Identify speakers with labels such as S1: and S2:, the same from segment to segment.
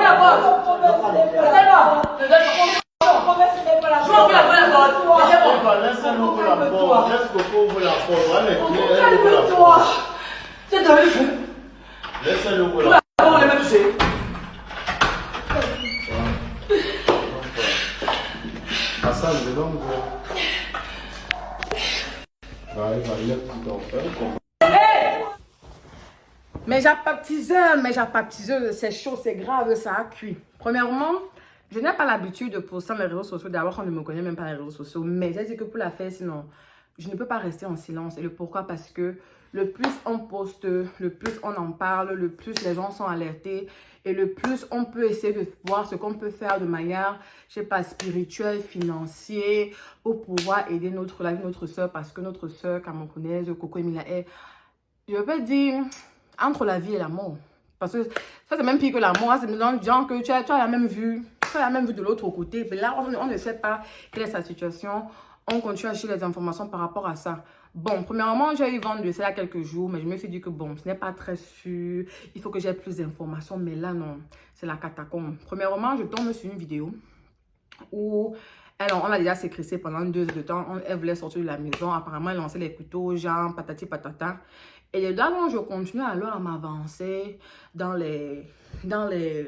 S1: la porte.
S2: Laisse-nous ouvrir la porte. Laisse Coco ouvrir la porte. Calme-toi.
S1: C'est dans le feu.
S2: Laisse-nous ouvrir la porte.
S1: On les met toucher.
S2: Hassan, je donc. Va, lève tout en fait.
S3: Mes baptiseurs, c'est chaud, c'est grave, ça a cuit. Premièrement, je n'ai pas l'habitude de poster les réseaux sociaux. D'abord, on ne me connaît même pas les réseaux sociaux. Mais j'ai dit que pour la faire, sinon, je ne peux pas rester en silence. Et le pourquoi? Parce que le plus on poste, le plus on en parle, le plus les gens sont alertés. Et le plus on peut essayer de voir ce qu'on peut faire de manière, je sais pas, spirituelle, financière, pour pouvoir aider la vie de notre soeur. Parce que notre soeur camerounaise, Coco Emilia, est, je peux dire, entre la vie et la mort. Parce que ça, c'est même pire que la mort. C'est dans le genre que tu as la même vue. Tu as la même vue de l'autre côté. Mais là, on ne sait pas quelle est sa situation. On continue à chercher les informations par rapport à ça. Bon, premièrement, j'ai eu vendre de ça il y a quelques jours. Mais je me suis dit que bon, ce n'est pas très sûr. Il faut que j'ai plus d'informations. Mais là, non. C'est la catacombe. Premièrement, je tombe sur une vidéo où on a déjà sécrété pendant 2 heures de temps. Elle voulait sortir de la maison. Apparemment, elle lançait les couteaux, genre patati patata. Et là, je continue alors à m'avancer dans les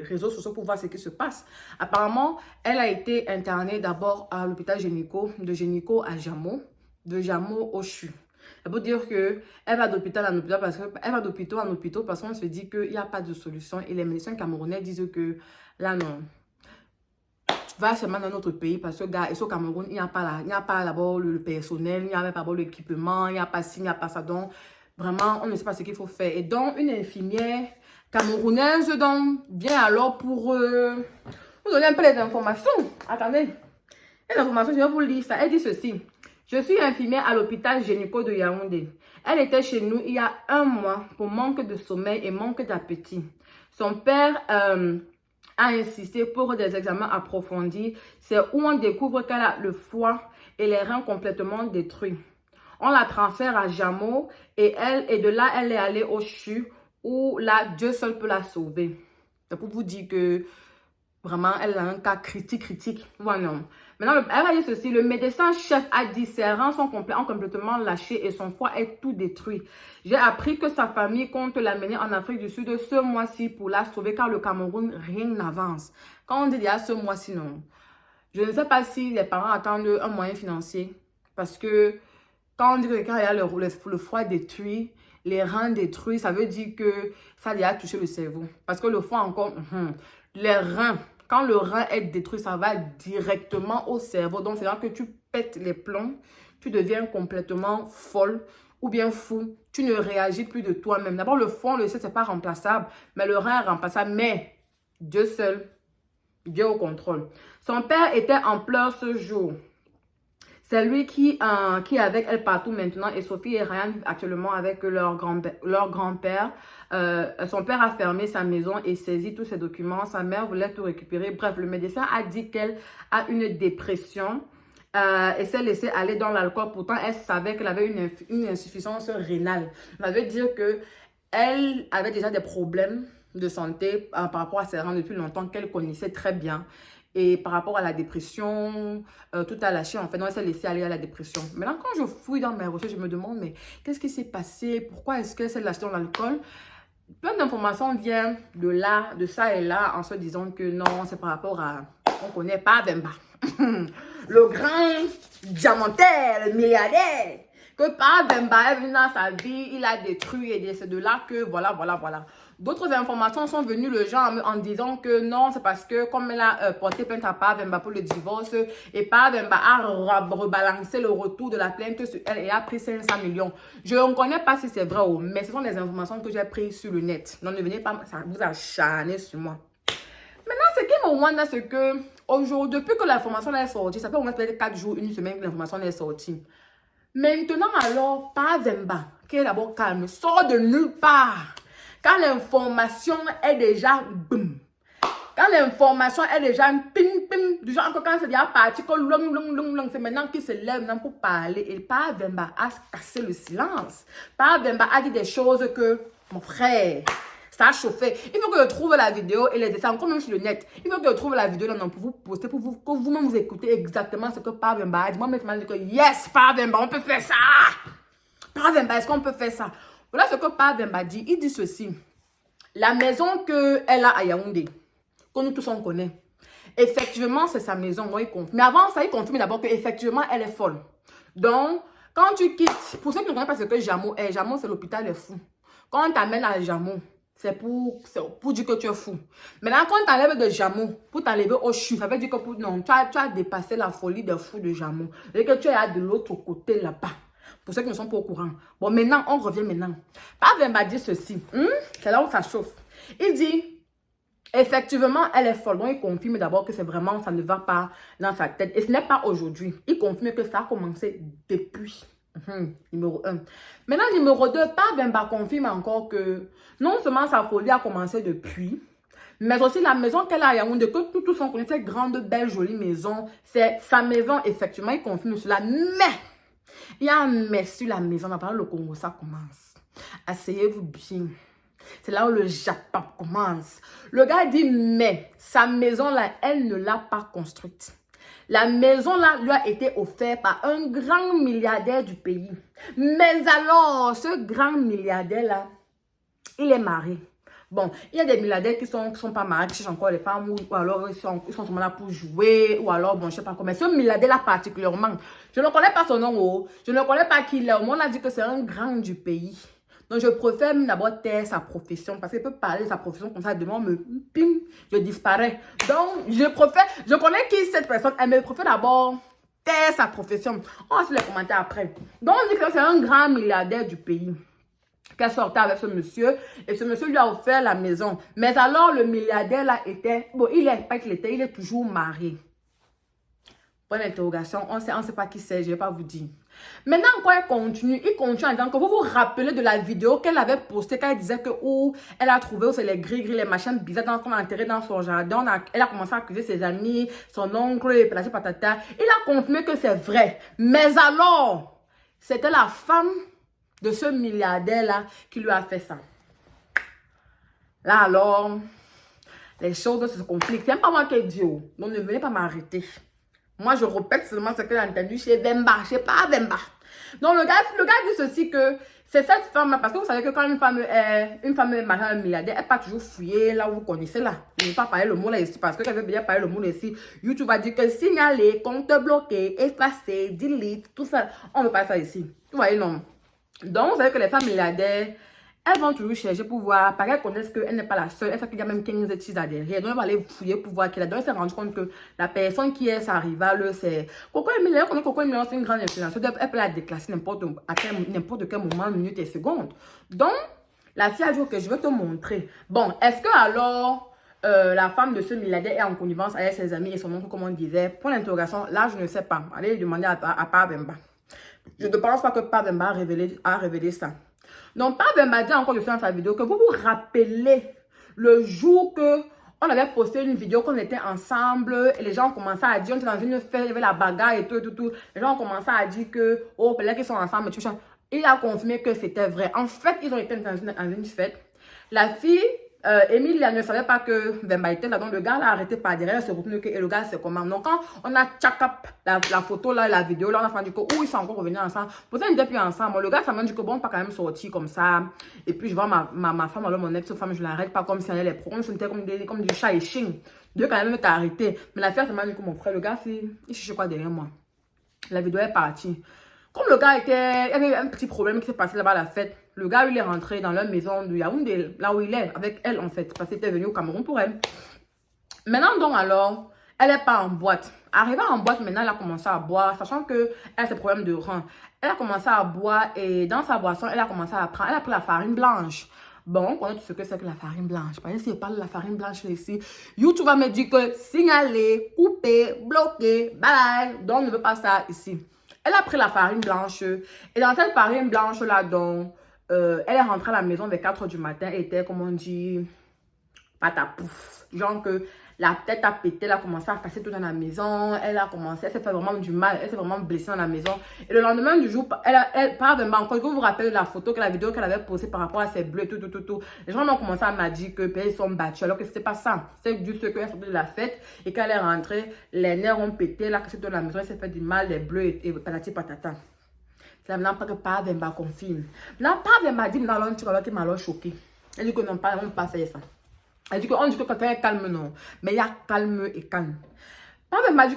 S3: réseaux sociaux pour voir ce qui se passe. Apparemment, elle a été internée d'abord à l'hôpital Génico, de Génico à Jamo, de Jamo au CHU. Ça veut dire qu'elle va d'hôpital en hôpital parce qu'on se dit qu'il n'y a pas de solution. Et les médecins camerounais disent que là, non. Tu vas seulement dans notre pays parce que, gars, au Cameroun, il n'y a pas d'abord le personnel, il n'y a pas d'abord l'équipement, il n'y a pas ci, il n'y a pas ça. Donc, vraiment, on ne sait pas ce qu'il faut faire. Et donc, une infirmière camerounaise vient alors pour vous donner un peu les informations. Attendez. Les informations, je vais vous lire ça. Elle dit ceci. Je suis infirmière à l'hôpital Génico de Yaoundé. Elle était chez nous il y a 1 mois pour manque de sommeil et manque d'appétit. Son père a insisté pour des examens approfondis. C'est où on découvre qu'elle a le foie et les reins complètement détruits. On la transfère à Jamo et de là, elle est allée au CHU où là, Dieu seul peut la sauver. C'est pour vous dire que vraiment, elle a un cas critique. Voilà. Maintenant, elle va dire ceci. Le médecin chef a dit ses reins ont complètement lâchés et son foie est tout détruit. J'ai appris que sa famille compte l'amener en Afrique du Sud ce mois-ci pour la sauver car le Cameroun, rien n'avance. Quand on dit il y a ce mois-ci, non. Je ne sais pas si les parents attendent un moyen financier parce que quand on dit que quand il y a le foie détruit, les reins détruits, ça veut dire que ça a déjà touché le cerveau. Parce que le foie encore, les reins, quand le rein est détruit, ça va directement au cerveau. Donc, c'est là que tu pètes les plombs, tu deviens complètement folle ou bien fou. Tu ne réagis plus de toi-même. D'abord, le foie, on le sait, c'est pas remplaçable. Mais le rein est remplaçable. Mais Dieu seul, Dieu au contrôle. Son père était en pleurs ce jour. C'est lui qui est avec elle partout maintenant. Et Sophie et Ryan vivent actuellement avec leur grand-père. Son père a fermé sa maison et saisi tous ses documents. Sa mère voulait tout récupérer. Bref, le médecin a dit qu'elle a une dépression. Et s'est laissée aller dans l'alcool. Pourtant, elle savait qu'elle avait une insuffisance rénale. Ça veut dire qu'elle avait déjà des problèmes de santé par rapport à ses reins depuis longtemps qu'elle connaissait très bien. Et par rapport à la dépression, tout a lâché. En fait, donc elle s'est laissée aller à la dépression. Maintenant, quand je fouille dans mes recherches, je me demande, mais qu'est-ce qui s'est passé? Pourquoi est-ce qu'elle s'est lâchée dans l'alcool? Plein d'informations viennent de là, de ça et là, en se disant que non, c'est par rapport à... On ne connaît pas Bemba. Le grand diamantaire, le milliardaire. Que par Bemba est venu dans sa vie, il a détruit et c'est de là que voilà. D'autres informations sont venues le genre en disant que non, c'est parce que comme elle a porté plainte à Pavemba pour le divorce et Pavemba a rebalancé le retour de la plainte sur elle et a pris 500 millions. Je ne connais pas si c'est vrai ou mais ce sont des informations que j'ai prises sur le net. Donc ne venez pas vous acharner sur moi. Maintenant, ce qui me wonder, c'est que aujourd'hui, depuis que l'information est sortie, ça fait au moins peut-être 4 jours, 1 semaine que l'information est sortie. Maintenant, alors, Pavemba, qui est d'abord calme, sort de nulle part. Quand l'information est déjà boum. Quand l'information est déjà ping ping. Du genre que quand c'est déjà parti, c'est maintenant qu'il se lève pour parler. Et Pavemba a cassé le silence. Pavemba a dit des choses que, mon frère, Ça a chauffé. Il faut que je trouve la vidéo et les dessins, comme même sur le net. Il faut que je trouve la vidéo là, pour vous poster, pour vous, que vous-même vous écoutez exactement ce que Pavemba a dit. Moi, je me dis que yes, Pavemba, on peut faire ça. Pavemba, est-ce qu'on peut faire ça? Voilà ce que Pavemba dit. Il dit ceci. La maison qu'elle a à Yaoundé, que nous tous on connaît, effectivement, c'est sa maison. Bon, il confirme. Mais avant ça, il confirme d'abord qu'effectivement, elle est folle. Donc, quand tu quittes, pour ceux qui ne connaissent pas ce que Jamo est, Jamo, c'est l'hôpital des fous. Quand on t'amène à Jamo, c'est pour dire que tu es fou. Maintenant, quand on t'enlève de Jamo, pour t'enlever au CHU, ça veut dire que non, tu as dépassé la folie des fous de Jamo. C'est-à-dire que tu es de l'autre côté là-bas. Pour ceux qui ne sont pas au courant. Bon, maintenant, on revient maintenant. Pavemba dit ceci. C'est là où ça chauffe. Il dit, effectivement, elle est folle. Donc, il confirme d'abord que c'est vraiment, ça ne va pas dans sa tête. Et ce n'est pas aujourd'hui. Il confirme que ça a commencé depuis. Numéro 1. Maintenant, numéro 2, Pavemba confirme encore que non seulement sa folie a commencé depuis, mais aussi la maison qu'elle a à Yaoundé, que tous on connaît, cette grande, belle, jolie maison, c'est sa maison, effectivement, il confirme cela. Mais, il y a un mais sur la maison, on va le Congo, ça commence. Asseyez-vous bien. C'est là où le Japon commence. Le gars dit, mais sa maison-là, elle ne l'a pas construite. La maison-là lui a été offerte par un grand milliardaire du pays. Mais alors, ce grand milliardaire-là, il est marié. Bon, il y a des milliardaires qui sont pas mariés, qui cherchent encore les femmes, ou alors ils sont seulement là pour jouer, ou alors, bon, je sais pas comment. Mais ce milliardaire-là particulièrement, je ne connais pas son nom, oh. Je ne connais pas qui il est. On a dit que c'est un grand du pays. Donc, je préfère d'abord taire sa profession, parce qu'il peut parler de sa profession comme ça, devant me, pim, je disparais. Donc, je connais qui cette personne, elle me préfère d'abord taire sa profession. On va faire les commentaires après. Donc, on dit que c'est un grand milliardaire du pays qu'elle sortait avec ce monsieur, et ce monsieur lui a offert la maison. Mais alors, le milliardaire là était, bon, il est toujours marié. Point d'interrogation, on sait pas qui c'est, je vais pas vous dire. Maintenant, quand il continue en disant que vous vous rappelez de la vidéo qu'elle avait postée quand elle disait que elle a trouvé où c'est les gris-gris, les machins bizarres qu'on a enterré dans son jardin. Elle a commencé à accuser ses amis, son oncle, et placé patata. Il a confirmé que c'est vrai. Mais alors, c'était la femme de ce milliardaire-là qui lui a fait ça. Là alors, les choses se compliquent. C'est même pas moi qui ai dit, donc ne venez pas m'arrêter. Moi, je répète seulement ce que j'ai entendu chez Vemba, chez Pavemba. Donc, le gars dit ceci que c'est cette femme-là, parce que vous savez que quand une femme est mariée à un milliardaire, elle n'est pas toujours fouillée là où vous connaissez là. Je ne vais pas parler le mot là ici, parce que quand je vais bien parler le mot là ici, YouTube va dire que signaler, compte bloqué, effacer, delete, tout ça. On ne veut pas ça ici. Vous voyez, non. Donc, vous savez que les femmes milliardaires, elles vont toujours chercher pour voir, parce qu'elles connaissent qu'elle n'est pas la seule, elles savent qu'il y a même 15 études derrière. Donc, elles vont aller fouiller pour voir qu'il a. Donc, elles se rendent compte que la personne qui est sa rivale, c'est Coco Emile. On connaît Coco Emile, c'est une grande influenceuse. Elle peut la déclasser n'importe quel moment, minute et seconde. Donc, la fille a dit que je vais te montrer. Bon, est-ce que alors, la femme de ce milliardaire est en connivence avec ses amis et son oncle, comme on disait? Pour l'interrogation, là, je ne sais pas. Allez demander à Pavemba. Je ne pense pas que Pavemba a révélé ça. Donc, Pavemba dit encore dans sa vidéo que vous vous rappelez le jour que on avait posté une vidéo qu'on était ensemble et les gens ont commencé à dire, on était dans une fête, il y avait la bagarre et tout. Les gens ont commencé à dire que, oh, peut-être qu'ils sont ensemble, tu vois. Il a confirmé que c'était vrai. En fait, ils ont été dans une fête. La fille, Émile, elle ne savait pas que Vemba était là. Donc, le gars l'a arrêté par derrière, elle se retourne que le gars, c'est comment. Donc, quand on a check up la photo, là, la vidéo, là, on a fait du coup, ils sont encore revenus ensemble. Pourtant, ils n'étaient plus ensemble. Le gars, ça m'a dit que bon, on peut quand même sortir comme ça. Et puis, je vois ma femme, alors mon ex-femme, je l'arrête pas comme si elle allait les problèmes. C'était comme du chat et chien. Dieu, quand même, t'a arrêté. Mais la fille, ça m'a dit que mon frère, le gars, il cherchait quoi derrière moi. La vidéo est partie. Comme le gars il y avait un petit problème qui s'est passé là-bas à la fête. Le gars, il est rentré dans leur maison de Yaoundé, là où il est, avec elle en fait, parce qu'il était venu au Cameroun pour elle. Maintenant, donc alors, elle n'est pas en boîte. Arrivée en boîte, maintenant, elle a commencé à boire, sachant qu'elle a ses problèmes de rein. Elle a commencé à boire et dans sa boisson, elle a commencé à prendre, elle a pris la farine blanche. Bon, on connaît tout ce que c'est que la farine blanche. Par exemple, si je parle de la farine blanche ici, YouTube va me dire que signaler, couper, bloquer, bye. Donc, on ne veut pas ça ici. Elle a pris la farine blanche et dans cette farine blanche là, donc, elle est rentrée à la maison vers 4 h du matin et était, comme on dit, patapouf. Genre que la tête a pété, elle a commencé à casser tout dans la maison, elle s'est fait vraiment du mal, elle s'est vraiment blessée dans la maison. Et le lendemain du jour, elle part de encore, vous vous rappelez de la photo, la vidéo qu'elle avait postée par rapport à ses bleus, tout. Les gens ont commencé à me dire que ils sont battus, alors que c'était pas ça. C'est juste qu'elle sortait de la fête et quand elle est rentrée, les nerfs ont pété, elle a cassé tout dans la maison, elle s'est fait du mal, les bleus et patati patata. C'est maintenant pas que Pavemba confirme. Là, Pavemba dit, dans l'autre, tu vois, qui m'a choqué. Elle dit que non, on ne peut pas faire ça. Elle dit qu'on dit que quelqu'un est calme, non. Mais il y a calme et calme. Pavemba dit,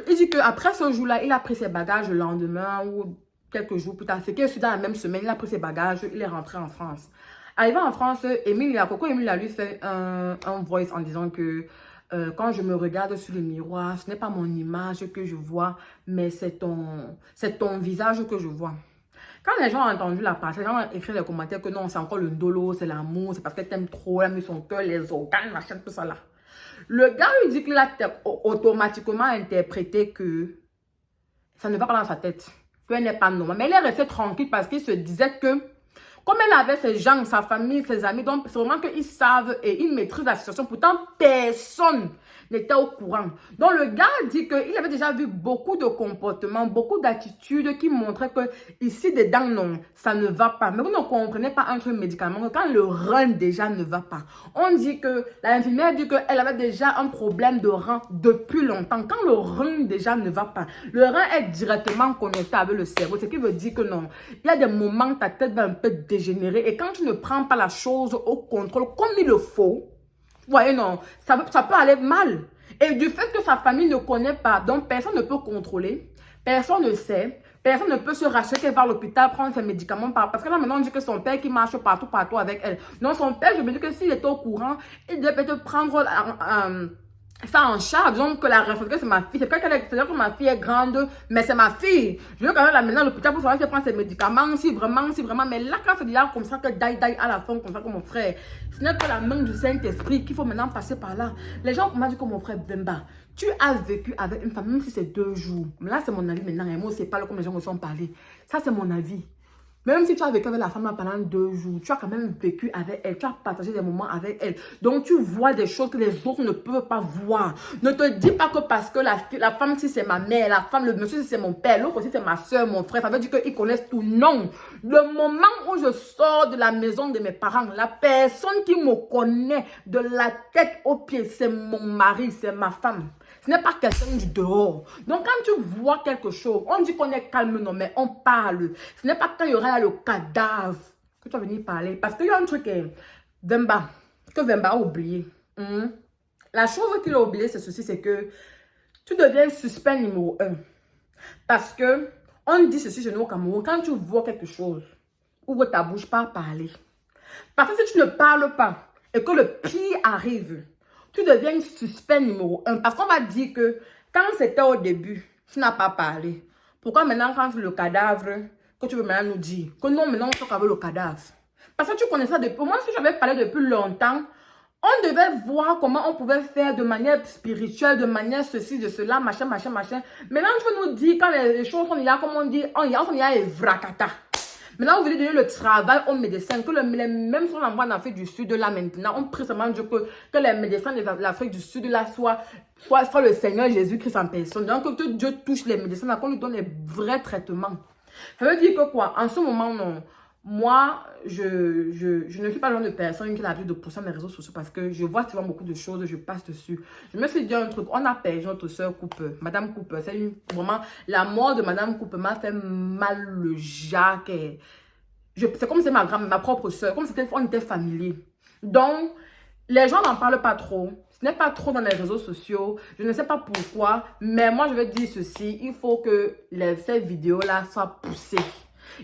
S3: il dit qu'après ce jour-là, il a pris ses bagages le lendemain ou quelques jours plus tard. C'est que dans la même semaine, il a pris ses bagages, il est rentré en France. Arrivé en France, Emile a lui fait un voice en disant que quand je me regarde sur le miroir, ce n'est pas mon image que je vois, mais c'est ton visage que je vois. Quand les gens ont entendu la partie, les gens ont écrit les commentaires que non, c'est encore le dolo, c'est l'amour, c'est parce qu'elle t'aime trop, elle a mis son cœur, les organes, machin, tout ça là. Le gars lui dit qu'il a automatiquement interprété que ça ne va pas dans sa tête, qu'elle n'est pas normale. Mais elle est restée tranquille parce qu'il se disait que comme elle avait ses gens, sa famille, ses amis, donc c'est vraiment qu'ils savent et ils maîtrisent la situation. Pourtant, personne n'était au courant. Donc le gars dit qu'il avait déjà vu beaucoup de comportements, beaucoup d'attitudes qui montraient que ici dedans, non, ça ne va pas. Mais vous ne comprenez pas un truc médicalement, quand le rein déjà ne va pas. On dit que, l'infirmière dit qu'elle avait déjà un problème de rein depuis longtemps. Quand le rein déjà ne va pas, le rein est directement connecté avec le cerveau. Ce qui veut dire que non, il y a des moments où ta tête va un peu dégénérer et quand tu ne prends pas la chose au contrôle comme il le faut, vous voyez, non, ça peut aller mal. Et du fait que sa famille ne connaît pas, donc personne ne peut contrôler, personne ne sait, personne ne peut se rassurer qu'elle va à l'hôpital prendre ses médicaments. Parce que là, maintenant, on dit que son père qui marche partout avec elle. Donc, son père, je me dis que s'il était au courant, il devait peut-être prendre ça en charge. Donc, que la responsabilité, c'est ma fille. C'est vrai que ma fille est grande, mais c'est ma fille. Je veux quand même l'amener à l'hôpital pour savoir si elle prend ses médicaments, si vraiment. Mais là, quand c'est déjà comme ça que die à la fin, comme ça que mon frère, ce n'est que la main du Saint-Esprit qu'il faut maintenant passer par là. Les gens m'ont dit que mon frère Bemba, tu as vécu avec une femme, même si c'est 2 jours. Mais là, c'est mon avis maintenant. Et moi, c'est pas comme les gens me sont parlé. Ça, c'est mon avis. Même si tu as vécu avec la femme pendant 2 jours, tu as quand même vécu avec elle, tu as partagé des moments avec elle. Donc, tu vois des choses que les autres ne peuvent pas voir. Ne te dis pas que parce que la femme, si c'est ma mère, la femme, le monsieur, si c'est mon père, l'autre aussi, c'est ma soeur, mon frère, ça veut dire qu'ils connaissent tout. Non. Le moment où je sors de la maison de mes parents, la personne qui me connaît de la tête aux pieds, c'est mon mari, c'est ma femme. Ce n'est pas quelqu'un du dehors. Donc, quand tu vois quelque chose, on dit qu'on est calme, non, mais on parle. Ce n'est pas quand il y aura le cadavre que tu vas venir parler. Parce qu'il y a un truc que Vemba a oublié. La chose qu'il a oublié, c'est ceci, c'est que tu deviens suspect numéro 1. Parce que, on dit ceci chez nous au Cameroun, quand tu vois quelque chose, ouvre ta bouche, pas parler. Parce que si tu ne parles pas et que le pire arrive, tu deviens suspect numéro 1. Parce qu'on va dire que quand c'était au début, tu n'as pas parlé. Pourquoi maintenant, quand le cadavre, que tu veux maintenant nous dire que non, maintenant on faut avec le cadavre? Parce que tu connais ça depuis. Moi, si j'avais parlé depuis longtemps, on devait voir comment on pouvait faire de manière spirituelle, de manière ceci, de cela, machin. Maintenant, tu veux nous dire quand les choses sont là, comme on dit, on y a et vracata. Maintenant, vous voulez donner le travail aux médecins, que les mêmes sont en Afrique du Sud, là maintenant, on prie seulement Dieu que les médecins de l'Afrique du Sud, là, soit le Seigneur Jésus-Christ en personne. Donc, que Dieu touche les médecins, là, qu'on lui donne les vrais traitements. Ça veut dire que quoi? En ce moment, non. Moi, je ne suis pas le genre de personne qui a l'habitude de pousser mes réseaux sociaux parce que je vois souvent beaucoup de choses, je passe dessus. Je me suis dit un truc, on a perdu notre soeur Cooper, Madame Cooper. C'est vraiment, la mort de Madame Cooper m'a fait mal le Jacques. C'est comme c'est ma propre soeur, comme on était familier. Donc, les gens n'en parlent pas trop. Ce n'est pas trop dans les réseaux sociaux. Je ne sais pas pourquoi, mais moi, je vais dire ceci. Il faut que ces vidéos-là soient poussées.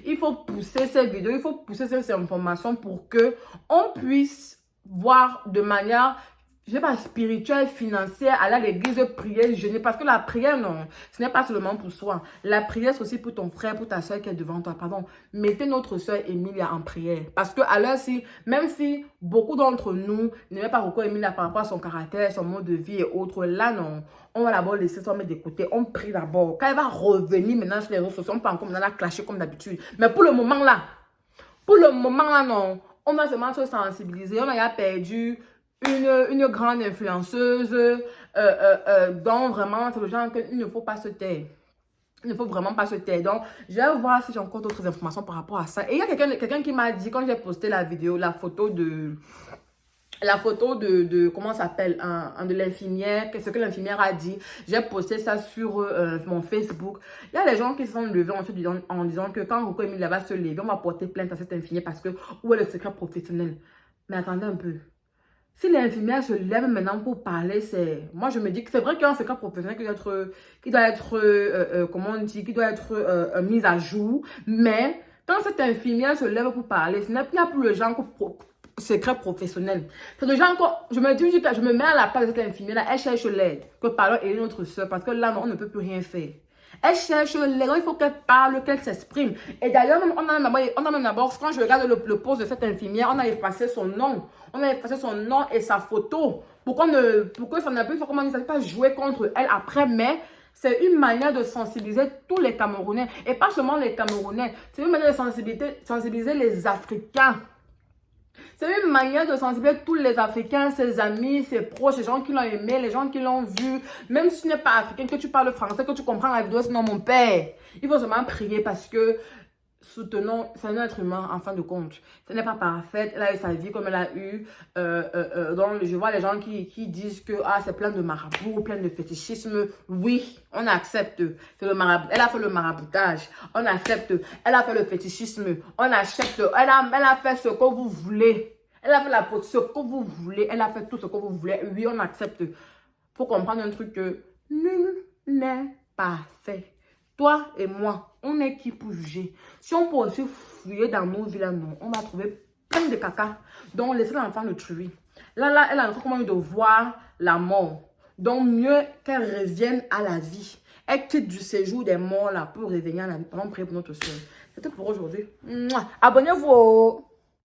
S3: Il faut pousser ces vidéos, il faut pousser ces informations pour que on puisse voir de manière, je sais pas, spirituelle, financière, aller à l'église, prier, jeûner. Parce que la prière, non, ce n'est pas seulement pour soi. La prière, c'est aussi pour ton frère, pour ta soeur qui est devant toi. Pardon, mettez notre soeur Emilia en prière. Parce que à l'heure, même si beaucoup d'entre nous n'aimaient pas beaucoup Emilia par rapport à son caractère, son mode de vie et autres, là, non. On va d'abord laisser ça mettre de côté. On prie d'abord. Quand elle va revenir maintenant sur les réseaux sociaux, on peut encore la clasher comme d'habitude. Mais pour le moment là, non. On va seulement se sensibiliser. On a perdu une grande influenceuse, donc vraiment, c'est le genre qu'il ne faut pas se taire. Il ne faut vraiment pas se taire. Donc, je vais voir si j'ai encore d'autres informations par rapport à ça. Et il y a quelqu'un qui m'a dit, quand j'ai posté la vidéo, la photo de comment ça s'appelle, de l'infirmière, ce que l'infirmière a dit. J'ai posté ça sur mon Facebook. Il y a des gens qui se sont levés en disant que quand Coco Emile va se lever, on va porter plainte à cette infirmière parce que où est le secret professionnel. Mais attendez un peu. Si l'infirmière se lève maintenant pour parler, moi je me dis que c'est vrai qu'il y a un secret professionnel qui doit être comment on dit, qui doit être mis à jour. Mais quand cette infirmière se lève pour parler, ce n'est plus le genre secret professionnel. C'est le genre je me mets à la place de cette infirmière, elle cherche l'aide. Que parlons et notre soeur, parce que là, on ne peut plus rien faire. Elle cherche l'aide, il faut qu'elle parle, qu'elle s'exprime. Et d'ailleurs, on a même d'abord, quand je regarde le post de cette infirmière, on a effacé son nom. On a effacé son nom et sa photo. Pourquoi ça n'a plus, comment dire, pas jouer contre elle après, mais c'est une manière de sensibiliser tous les Camerounais. Et pas seulement les Camerounais, c'est une manière de sensibiliser les Africains. C'est une manière de sensibiliser tous les Africains, ses amis, ses proches, les gens qui l'ont aimé, les gens qui l'ont vu. Même si tu n'es pas africain, que tu parles français, que tu comprends la vidéo, sinon mon père. Il faut seulement prier parce que soutenons, c'est un être humain en fin de compte. Ce n'est pas parfait, elle a eu sa vie comme elle a eu. Donc je vois les gens qui disent que c'est plein de marabout, plein de fétichisme. Oui, on accepte. C'est le marabout. Elle a fait le maraboutage. On accepte. Elle a fait le fétichisme. On accepte. Elle a fait ce que vous voulez. Elle a fait ce que vous voulez. Elle a fait tout ce que vous voulez. Oui, on accepte. Faut comprendre un truc que nul n'est parfait. Toi et moi, on est qui pour juger? Si on peut aussi fouiller dans nos villes, non, on va trouver plein de caca. Donc, laissez l'enfant le tuer. Là, elle a encore comment de voir la mort. Donc, mieux qu'elle revienne à la vie. Elle quitte du séjour des morts là pour revenir à la vie. On prie pour notre soeur. C'était pour aujourd'hui. Abonnez-vous.